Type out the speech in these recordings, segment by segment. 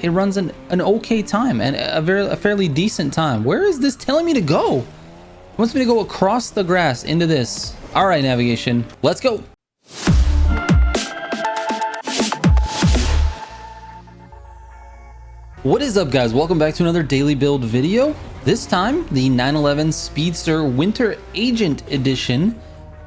it runs an okay time and a fairly decent time. Where is this telling me to go? It wants me to go across the grass into this. All right, navigation, let's go. What is up, guys? Welcome back to another daily build video. This time the 911 Speedster Winter Agent Edition.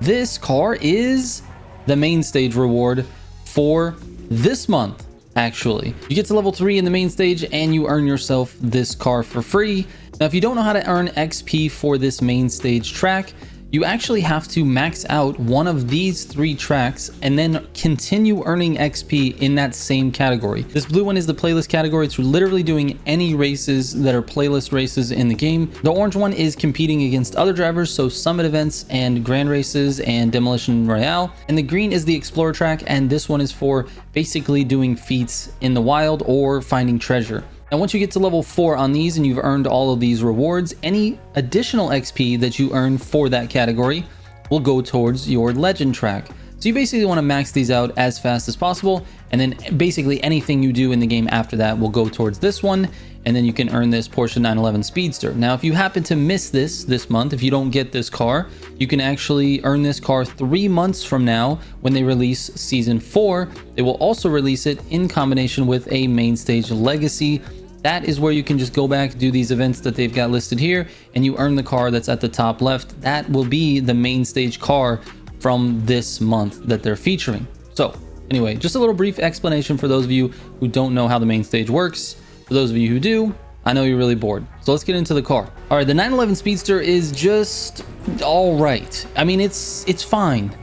This car is the main stage reward for this month. Actually, you get to level 3 in the main stage and you earn yourself this car for free. Now, if you don't know how to earn XP for this main stage track, you actually have to max out one of these 3 tracks and then continue earning XP in that same category. This blue one is the playlist category. It's literally doing any races that are playlist races in the game. The orange one is competing against other drivers, so summit events and grand races and demolition royale. And the green is the explorer track, and this one is for basically doing feats in the wild or finding treasure. And once you get to level 4 on these and you've earned all of these rewards, any additional XP that you earn for that category will go towards your legend track. So you basically want to max these out as fast as possible, and then basically anything you do in the game after that will go towards this one, and then you can earn this Porsche 911 Speedster. Now, if you happen to miss this month, if you don't get this car, you can actually earn this car 3 months from now when they release Season 4. They will also release it in combination with a main stage legacy. That is where you can just go back, do these events that they've got listed here, and you earn the car that's at the top left. That will be the main stage car from this month that they're featuring. So anyway, just a little brief explanation for those of you who don't know how the main stage works. For those of you who do, I know you're really bored. So let's get into the car. All right, the 911 Speedster is just all right. I mean, it's fine.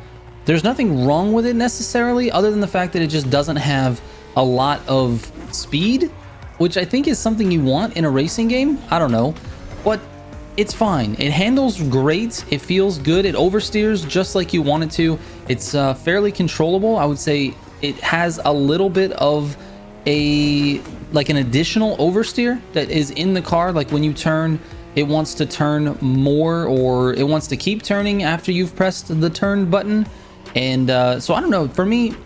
There's nothing wrong with it necessarily, other than the fact that it just doesn't have a lot of speed, which I think is something you want in a racing game. I don't know, but it's fine. It handles great. It feels good. It oversteers just like you want it to. It's fairly controllable. I would say it has a little bit of an additional oversteer that is in the car. Like when you turn, it wants to turn more, or it wants to keep turning after you've pressed the turn button. And so I don't know, for me,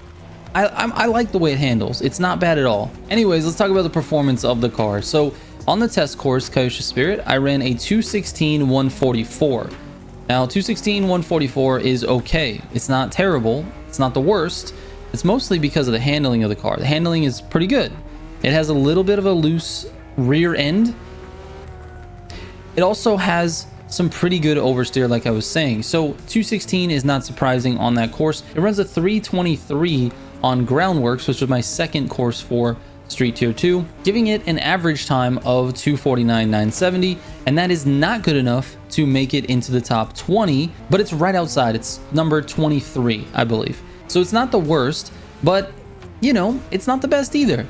I like the way it handles. It's not bad at all. Anyways, let's talk about the performance of the car. So on the test course, Kaiosha Spirit, I ran a 216/144. Now 216/144 is okay. It's not terrible. It's not the worst. It's mostly because of the handling of the car. The handling is pretty good. It has a little bit of a loose rear end. It also has some pretty good oversteer, like I was saying. So 216 is not surprising on that course. It runs a 323 on Groundworks, which was my second course for Street Tier 2, giving it an average time of 249,970, and that is not good enough to make it into the top 20, but it's right outside. It's number 23, I believe. So it's not the worst, but you know, it's not the best either.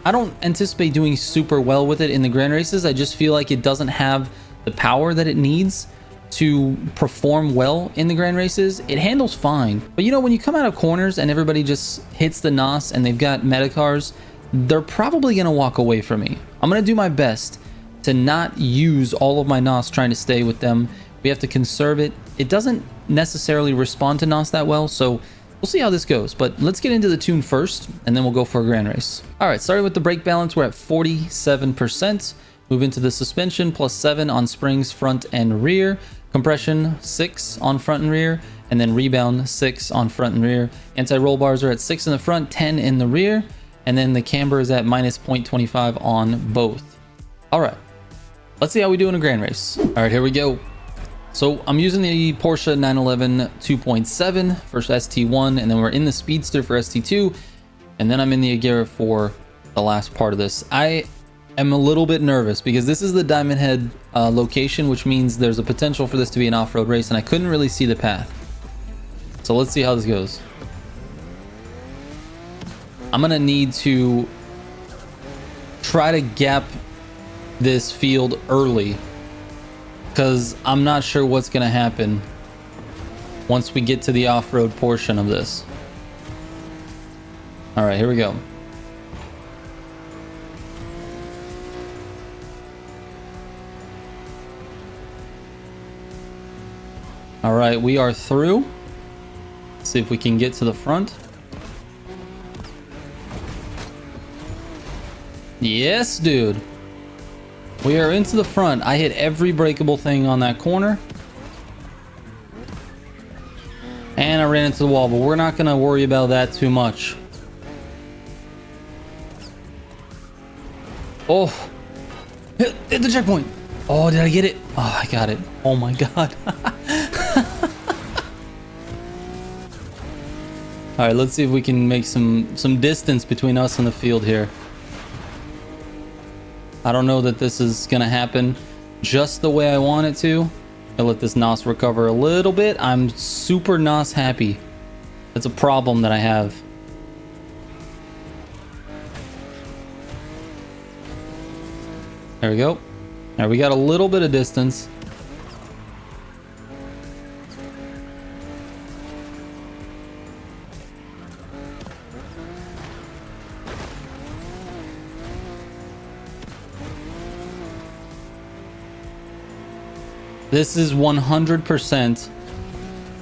I don't anticipate doing super well with it in the grand races. I just feel like it doesn't have the power that it needs to perform well in the grand races. It handles fine, but you know, when you come out of corners and everybody just hits the NOS and they've got meta cars, they're probably gonna walk away from me. I'm gonna do my best to not use all of my NOS trying to stay with them. We have to conserve it. It doesn't necessarily respond to NOS that well, so we'll see how this goes. But let's get into the tune first, and then we'll go for a grand race. All right, starting with the brake balance, we're at 47%. Move into the suspension, +7 on springs front and rear. Compression 6 on front and rear, and then rebound 6 on front and rear. Anti-roll bars are at 6 in the front, 10 in the rear, and then the camber is at -0.25 on both. All right, let's see how we do in a grand race. All right, here we go. So I'm using the Porsche 911 2.7 for ST1, and then we're in the Speedster for ST2, and then I'm in the Agera for the last part of this. I'm a little bit nervous because this is the Diamond Head location, which means there's a potential for this to be an off-road race, and I couldn't really see the path. So let's see how this goes. I'm gonna need to try to gap this field early, because I'm not sure what's gonna happen once we get to the off-road portion of this. All right, here we go. All right, we are through. Let's see if we can get to the front. Yes, dude. We are into the front. I hit every breakable thing on that corner. And I ran into the wall, but we're not going to worry about that too much. Oh. Hit the checkpoint. Oh, did I get it? Oh, I got it. Oh my god. All right, let's see if we can make some distance between us and the field here. I don't know that this is gonna happen just the way I want it to. I'll let this NOS recover a little bit. I'm super NOS happy. That's a problem that I have. There we go. Now we got a little bit of distance. This is 100%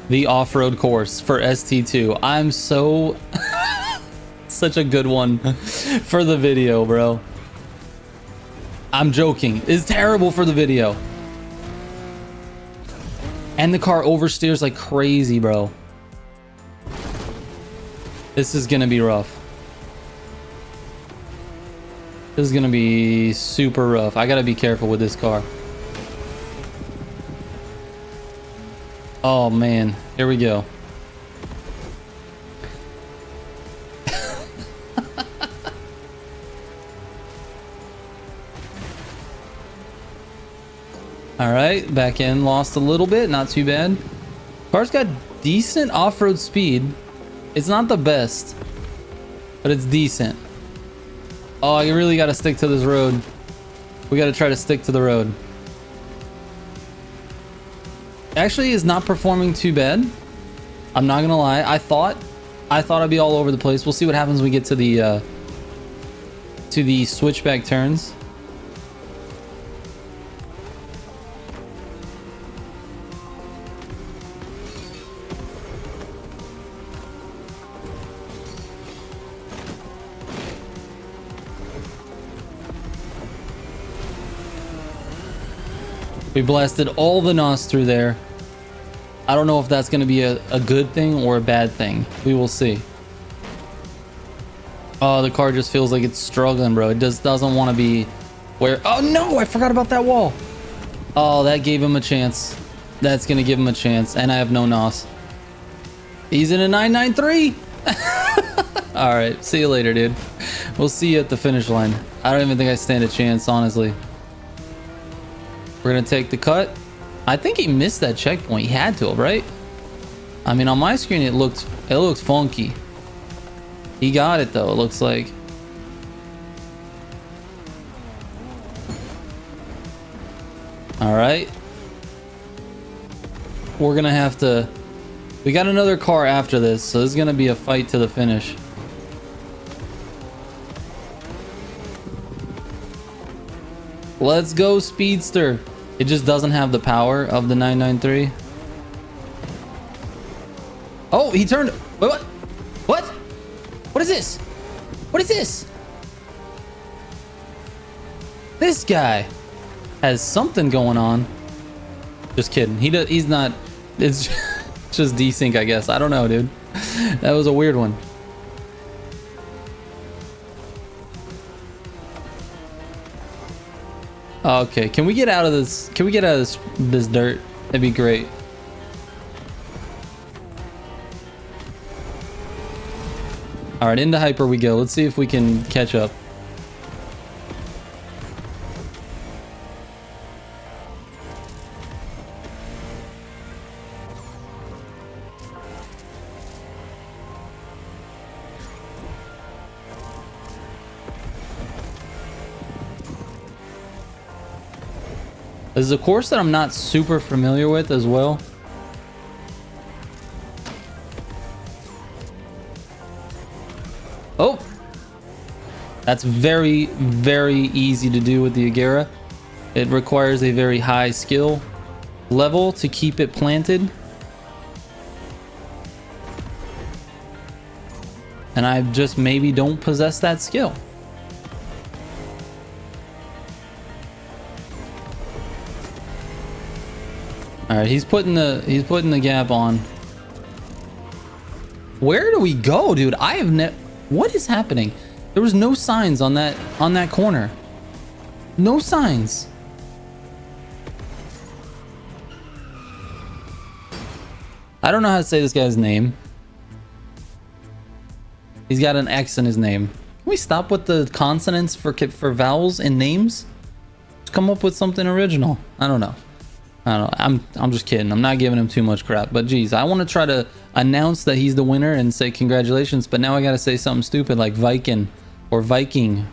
the off-road course for ST2. I'm so... such a good one for the video, bro. I'm joking. It's terrible for the video. And the car oversteers like crazy, bro. This is gonna be rough. This is gonna be super rough. I gotta be careful with this car. Oh man, here we go. All right, back in, lost a little bit, not too bad. Car's got decent off-road speed. It's not the best, but it's decent. Oh, you really got to stick to this road. We got to try to stick to the road. Actually is not performing too bad. I'm not gonna lie. I thought I'd be all over the place. We'll see what happens when we get to the switchback turns. We blasted all the NOS through there. I don't know if that's going to be a good thing or a bad thing. We will see. Oh, the car just feels like it's struggling, bro. It just doesn't want to be where... Oh, no! I forgot about that wall. Oh, that gave him a chance. That's going to give him a chance. And I have no NOS. He's in a 993. All right. See you later, dude. We'll see you at the finish line. I don't even think I stand a chance, honestly. We're going to take the cut. I think he missed that checkpoint. He had to have, right? I mean, on my screen, it looked funky. He got it, though, it looks like. All right. We're going to have to... We got another car after this, so this is going to be a fight to the finish. Let's go, Speedster. It just doesn't have the power of the 993. Oh, he turned. Wait, what? What? What is this? What is this? This guy has something going on. Just kidding. He's not. It's just desync, I guess. I don't know, dude. That was a weird one. Okay, can we get out of this? Can we get out of this dirt? That'd be great. All right, into hyper we go. Let's see if we can catch up. This is a course that I'm not super familiar with as well. Oh! That's very, very easy to do with the Agera. It requires a very high skill level to keep it planted. And I just maybe don't possess that skill. All right, he's putting the gap on. Where do we go, dude? I have never. What is happening? There was no signs on that corner. No signs. I don't know how to say this guy's name. He's got an X in his name. Can we stop with the consonants for vowels in names? Just come up with something original. I don't know. I'm just kidding. I'm not giving him too much crap. But geez, I want to try to announce that he's the winner and say congratulations. But now I got to say something stupid like Viking or Vikings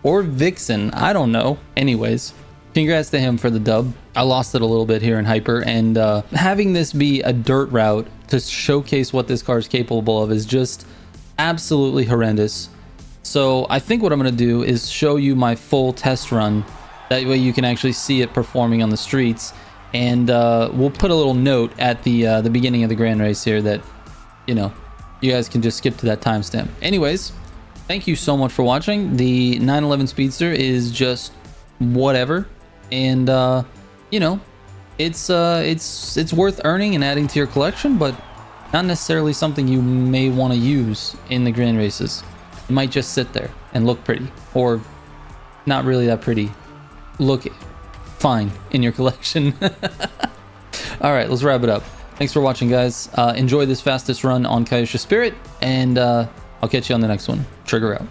or Vixen. I don't know. Anyways, congrats to him for the dub. I lost it a little bit here in Hyper, and having this be a dirt route to showcase what this car is capable of is just absolutely horrendous. So I think what I'm going to do is show you my full test run. That way you can actually see it performing on the streets, and we'll put a little note at the beginning of the grand race here that, you know, you guys can just skip to that timestamp. Anyways, thank you so much for watching. The 911 Speedster is just whatever, and you know, it's worth earning and adding to your collection, but not necessarily something you may want to use in the grand races. It might just sit there and look pretty, or not really that pretty. Look fine in your collection. All right, let's wrap it up. Thanks for watching, guys. Enjoy this fastest run on Kyosha Spirit, and I'll catch you on the next one. Trigger out.